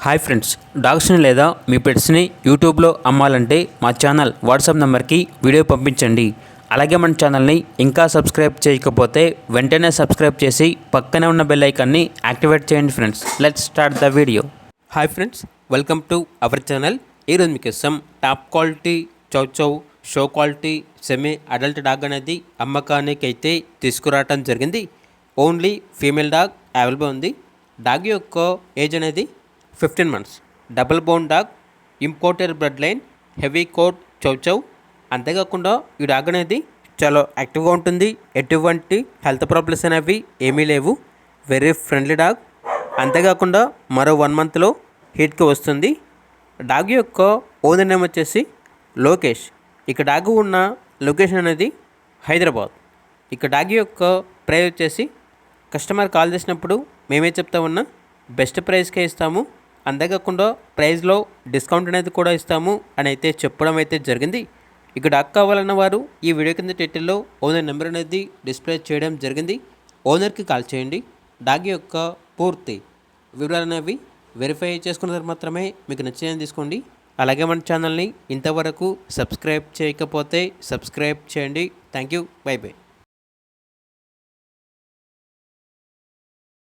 Hi friends, డాగ్స్ని లేదా మీ పెట్స్ని యూట్యూబ్లో అమ్మాలంటే మా ఛానల్ వాట్సాప్ నెంబర్కి వీడియో పంపించండి. అలాగే మన ఛానల్ని ఇంకా సబ్స్క్రైబ్ చేయకపోతే వెంటనే సబ్స్క్రైబ్ చేసి పక్కనే ఉన్న బెల్ ఐకాన్ని యాక్టివేట్ చేయండి friends. Let's start the video. Hi friends, welcome to our channel. ఈరోజు మీకోసం top quality chow show quality semi adult dog అనేది అమ్మకానికి అయితే తీసుకురావటం జరిగింది. ఓన్లీ ఫీమేల్ డాగ్ అవైలబుల్ ఉంది. డాగ్ యొక్క ఏజ్ అనేది 15 months. Double bone dog, imported blood line, heavy coat chow. అంతేకాకుండా ఈ డాగ్ అనేది చాలా యాక్టివ్గా ఉంటుంది. ఎటువంటి హెల్త్ ప్రాబ్లమ్స్ అనేవి ఏమీ లేవు. Very friendly dog. అంతేకాకుండా మరో 1 monthలో హీట్కి వస్తుంది. డాగ్ యొక్క ఓనర్ నేమ్ వచ్చేసి లోకేష్. ఇక డాగ్ ఉన్న లొకేషన్ అనేది హైదరాబాద్. ఇక డాగ్ యొక్క ప్రైస్ వచ్చేసి కస్టమర్ కాల్ చేసినప్పుడు మేమే చెప్తా ఉన్నా బెస్ట్ ప్రైస్కే ఇస్తాము. అంతేకాకుండా ప్రైస్లో డిస్కౌంట్ అనేది కూడా ఇస్తాము అని అయితే చెప్పడం అయితే జరిగింది. ఇక డాగ్ కావాలన్న వారు ఈ వీడియో కింద టైటిల్లో ఓనర్ నెంబర్ అనేది డిస్ప్లే చేయడం జరిగింది. ఓనర్కి కాల్ చేయండి. డాగ్ యొక్క పూర్తి వివరాలు అనేవి వెరిఫై చేసుకున్న తర్వాత మాత్రమే మీకు నచ్చిందని తీసుకోండి. అలాగే మన ఛానల్ని ఇంతవరకు సబ్స్క్రైబ్ చేయకపోతే సబ్స్క్రైబ్ చేయండి. Thank you. By by.